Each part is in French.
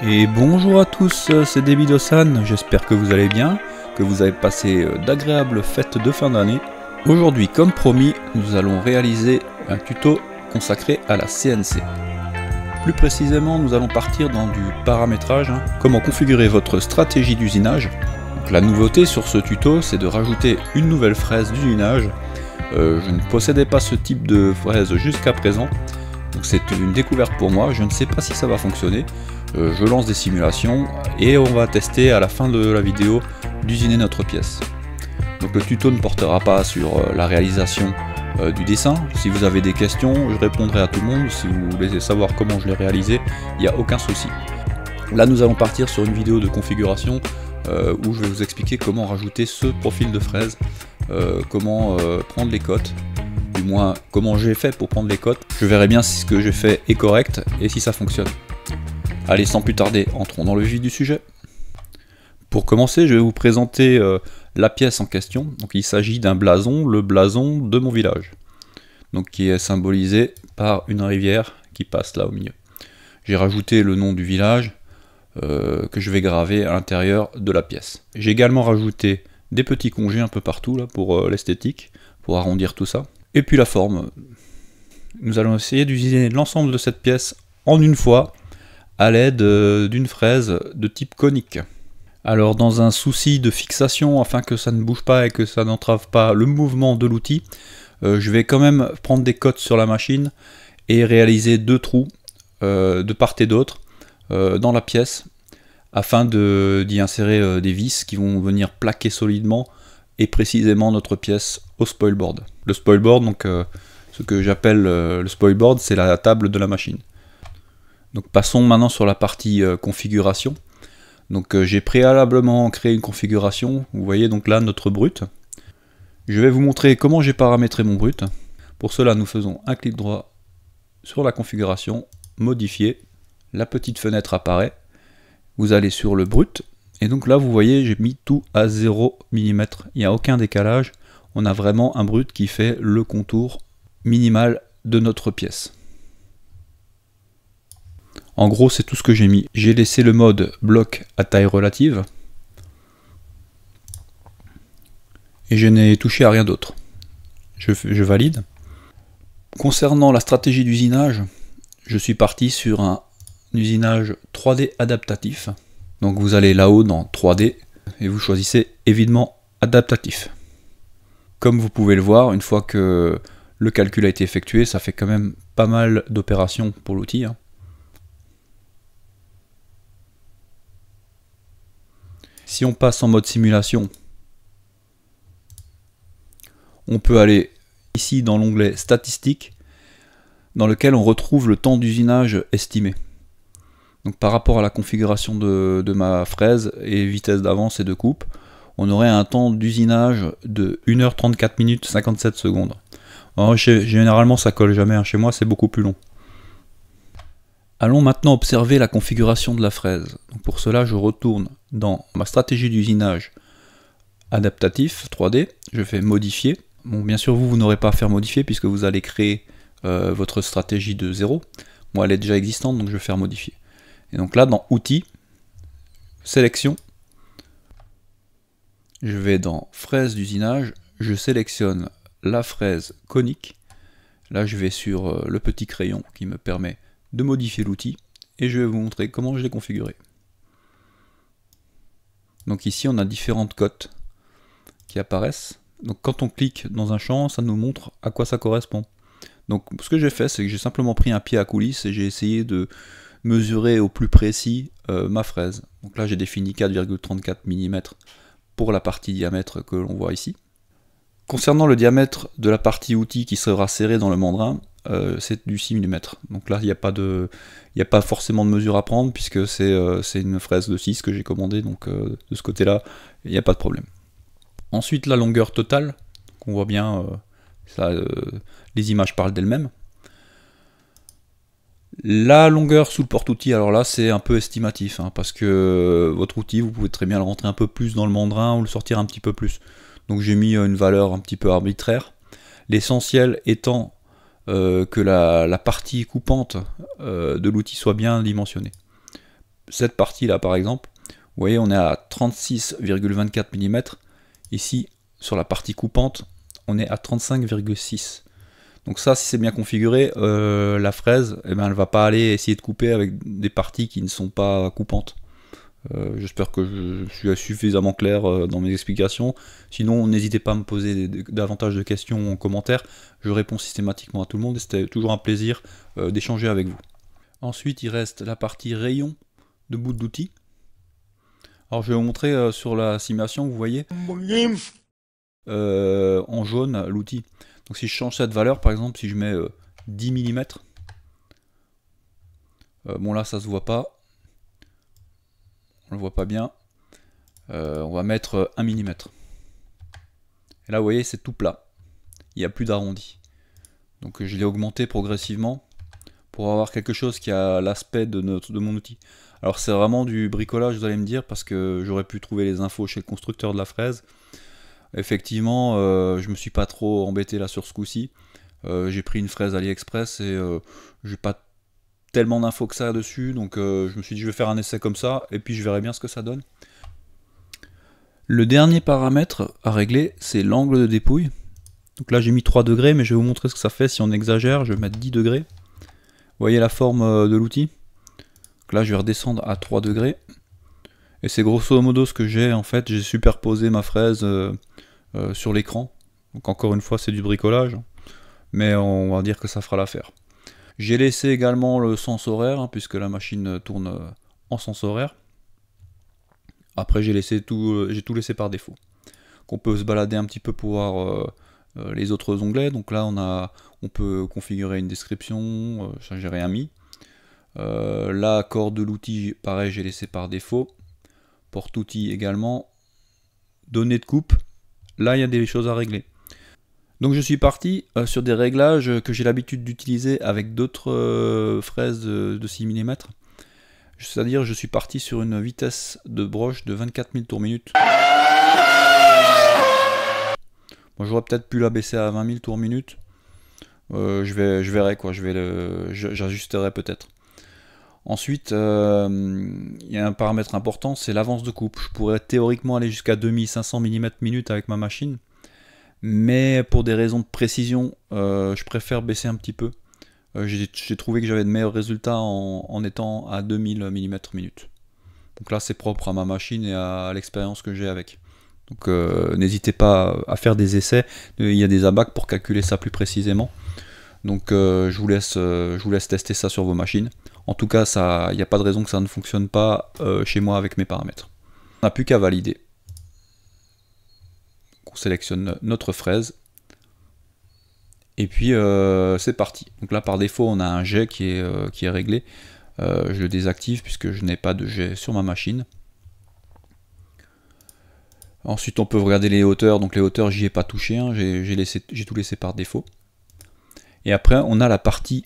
Et bonjour à tous, c'est David-Osan, j'espère que vous allez bien, que vous avez passé d'agréables fêtes de fin d'année. Aujourd'hui, comme promis, nous allons réaliser un tuto consacré à la CNC. Plus précisément, nous allons partir dans du paramétrage, comment configurer votre stratégie d'usinage. La nouveauté sur ce tuto, c'est de rajouter une nouvelle fraise d'usinage. Je ne possédais pas ce type de fraise jusqu'à présent, donc c'est une découverte pour moi, je ne sais pas si ça va fonctionner. Je lance des simulations et on va tester à la fin de la vidéo d'usiner notre pièce. Donc le tuto ne portera pas sur la réalisation du dessin. Si vous avez des questions, je répondrai à tout le monde. Si vous voulez savoir comment je l'ai réalisé, il n'y a aucun souci. Là nous allons partir sur une vidéo de configuration où je vais vous expliquer comment rajouter ce profil de fraise, comment prendre les cotes, du moins comment j'ai fait pour prendre les cotes. Je verrai bien si ce que j'ai fait est correct et si ça fonctionne. Allez, sans plus tarder, entrons dans le vif du sujet. Pour commencer, je vais vous présenter la pièce en question. Donc, il s'agit d'un blason, le blason de mon village, donc qui est symbolisé par une rivière qui passe là au milieu. J'ai rajouté le nom du village que je vais graver à l'intérieur de la pièce. J'ai également rajouté des petits congés un peu partout là pour l'esthétique, pour arrondir tout ça. Et puis la forme. Nous allons essayer d'usiner l'ensemble de cette pièce en une fois, à l'aide d'une fraise de type conique. Alors dans un souci de fixation, afin que ça ne bouge pas et que ça n'entrave pas le mouvement de l'outil, je vais quand même prendre des cotes sur la machine et réaliser deux trous de part et d'autre dans la pièce, afin d'y insérer des vis qui vont venir plaquer solidement et précisément notre pièce au spoilboard. Le spoilboard, donc ce que j'appelle le spoilboard, c'est la table de la machine. Donc passons maintenant sur la partie configuration. Donc j'ai préalablement créé une configuration, vous voyez donc là notre brut. Je vais vous montrer comment j'ai paramétré mon brut. Pour cela nous faisons un clic droit sur la configuration, modifier, la petite fenêtre apparaît, vous allez sur le brut, et donc là vous voyez j'ai mis tout à 0 mm, il n'y a aucun décalage, on a vraiment un brut qui fait le contour minimal de notre pièce. En gros, c'est tout ce que j'ai mis. J'ai laissé le mode bloc à taille relative. Et je n'ai touché à rien d'autre. Je valide. Concernant la stratégie d'usinage, je suis parti sur un usinage 3D adaptatif. Donc vous allez là-haut dans 3D et vous choisissez évidemment adaptatif. Comme vous pouvez le voir, une fois que le calcul a été effectué, ça fait quand même pas mal d'opérations pour l'outil. Si on passe en mode simulation, on peut aller ici dans l'onglet statistiques, dans lequel on retrouve le temps d'usinage estimé. Donc par rapport à la configuration de ma fraise et vitesse d'avance et de coupe, on aurait un temps d'usinage de 1h34 minutes 57 secondes. Alors, généralement ça colle jamais, chez moi c'est beaucoup plus long. Allons maintenant observer la configuration de la fraise. Donc pour cela, je retourne dans ma stratégie d'usinage adaptatif 3D. Je fais modifier. Bon, bien sûr, vous n'aurez pas à faire modifier puisque vous allez créer votre stratégie de 0. Moi, elle est déjà existante, donc je vais faire modifier. Et donc là, dans outils, sélection, je vais dans fraise d'usinage, je sélectionne la fraise conique. Là, je vais sur le petit crayon qui me permet de modifier l'outil et je vais vous montrer comment je l'ai configuré. Donc ici on a différentes cotes qui apparaissent. Donc quand on clique dans un champ, ça nous montre à quoi ça correspond. Donc ce que j'ai fait, c'est que j'ai simplement pris un pied à coulisse et j'ai essayé de mesurer au plus précis ma fraise. Donc là j'ai défini 4,34 mm pour la partie diamètre que l'on voit ici. Concernant le diamètre de la partie outil qui sera serrée dans le mandrin, c'est du 6 mm. Donc là, il n'y a pas forcément de mesure à prendre puisque c'est une fraise de 6 que j'ai commandée, donc de ce côté-là, il n'y a pas de problème. Ensuite, la longueur totale, on voit bien, les images parlent d'elles-mêmes. La longueur sous le porte-outil, alors là, c'est un peu estimatif, parce que votre outil, vous pouvez très bien le rentrer un peu plus dans le mandrin ou le sortir un petit peu plus. Donc j'ai mis une valeur un petit peu arbitraire. L'essentiel étant que la partie coupante de l'outil soit bien dimensionnée. cette partie là par exemple, vous voyez on est à 36,24 mm, ici sur la partie coupante on est à 35,6. Donc ça, si c'est bien configuré, la fraise, eh ben, elle ne va pas aller essayer de couper avec des parties qui ne sont pas coupantes. J'espère que je suis suffisamment clair dans mes explications. Sinon, n'hésitez pas à me poser davantage de questions en commentaire. Je réponds systématiquement à tout le monde et c'était toujours un plaisir d'échanger avec vous. Ensuite, il reste la partie rayon de bout d'outil. Alors, je vais vous montrer sur la simulation, vous voyez, en jaune l'outil. Donc si je change cette valeur, par exemple, si je mets 10 mm, bon là ça se voit pas, on le voit pas bien, on va mettre 1 mm. Et là vous voyez c'est tout plat, il n'y a plus d'arrondi. Donc je l'ai augmenté progressivement pour avoir quelque chose qui a l'aspect de mon outil. Alors c'est vraiment du bricolage, vous allez me dire, parce que j'aurais pu trouver les infos chez le constructeur de la fraise. Effectivement, je me suis pas trop embêté là sur ce coup-ci. J'ai pris une fraise AliExpress et j'ai pas tellement d'infos que ça dessus, donc je me suis dit je vais faire un essai comme ça et puis je verrai bien ce que ça donne. Le dernier paramètre à régler, c'est l'angle de dépouille. Donc là j'ai mis 3 degrés, mais je vais vous montrer ce que ça fait si on exagère. Je vais mettre 10 degrés. Vous voyez la forme de l'outil. Là je vais redescendre à 3 degrés. Et c'est grosso modo ce que j'ai en fait. J'ai superposé ma fraise sur l'écran. Donc encore une fois c'est du bricolage, mais on va dire que ça fera l'affaire. J'ai laissé également le sens horaire, hein, puisque la machine tourne en sens horaire. Après j'ai tout laissé par défaut. On peut se balader un petit peu pour voir les autres onglets. Donc là on peut configurer une description, ça j'ai rien mis. Là corde de l'outil, pareil j'ai laissé par défaut. Porte-outil également. Données de coupe, là il y a des choses à régler. Donc je suis parti sur des réglages que j'ai l'habitude d'utiliser avec d'autres fraises de 6 mm. C'est-à-dire je suis parti sur une vitesse de broche de 24 000 tours minute. Bon, j'aurais peut-être pu la baisser à 20 000 tours minute. Je verrai quoi, j'ajusterai peut-être. Ensuite, il y a un paramètre important, c'est l'avance de coupe. Je pourrais théoriquement aller jusqu'à 2500 mm minute avec ma machine, mais pour des raisons de précision, je préfère baisser un petit peu. J'ai trouvé que j'avais de meilleurs résultats en étant à 2000 mm minute. Donc là, c'est propre à ma machine et à l'expérience que j'ai avec. Donc n'hésitez pas à faire des essais. Il y a des abacs pour calculer ça plus précisément. Donc je vous laisse tester ça sur vos machines. En tout cas, il n'y a pas de raison que ça ne fonctionne pas chez moi avec mes paramètres. On n'a plus qu'à valider. On sélectionne notre fraise. Et puis c'est parti. Donc là par défaut on a un jet qui est réglé. Je le désactive puisque je n'ai pas de jet sur ma machine. Ensuite on peut regarder les hauteurs. Donc les hauteurs j'y ai pas touché, hein. J'ai tout laissé par défaut. Et après on a la partie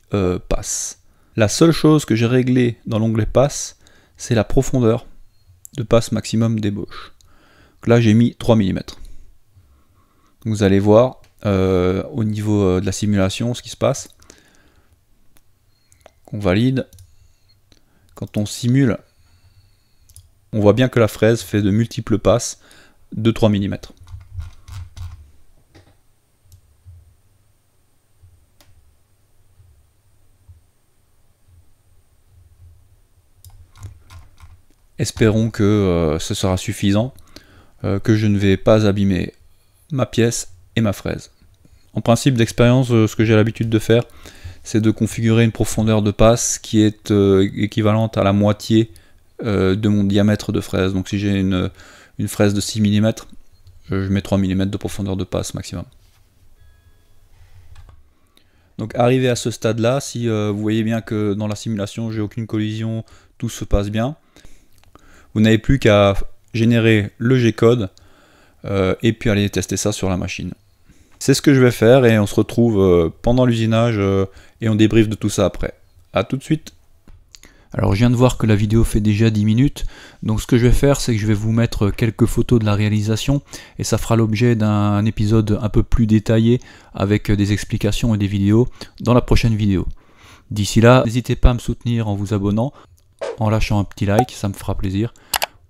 passe. La seule chose que j'ai réglée dans l'onglet passe, c'est la profondeur de passe maximum d'ébauche. Donc là j'ai mis 3 mm. Vous allez voir au niveau de la simulation ce qui se passe. On valide. Quand on simule, on voit bien que la fraise fait de multiples passes de 3 mm. Espérons que ce sera suffisant, que je ne vais pas abîmer ma pièce et ma fraise. En principe d'expérience, ce que j'ai l'habitude de faire, c'est de configurer une profondeur de passe qui est équivalente à la moitié de mon diamètre de fraise. Donc si j'ai une fraise de 6 mm, je mets 3 mm de profondeur de passe maximum. Donc arrivé à ce stade là, si vous voyez bien que dans la simulation j'ai aucune collision, tout se passe bien, vous n'avez plus qu'à générer le G-code et puis aller tester ça sur la machine. C'est ce que je vais faire et on se retrouve pendant l'usinage et on débriefe de tout ça après. A tout de suite. Alors je viens de voir que la vidéo fait déjà 10 minutes, donc ce que je vais faire c'est que je vais vous mettre quelques photos de la réalisation et ça fera l'objet d'un épisode un peu plus détaillé avec des explications et des vidéos dans la prochaine vidéo. D'ici là, n'hésitez pas à me soutenir en vous abonnant. en lâchant un petit like, ça me fera plaisir.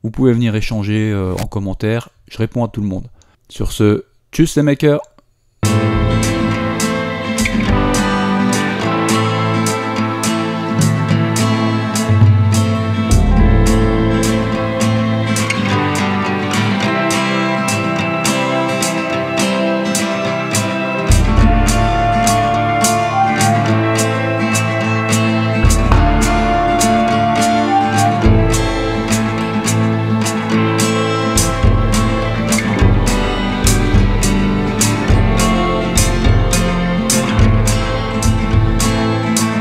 Vous pouvez venir échanger en commentaire, je réponds à tout le monde. Sur ce, tchuss les makers!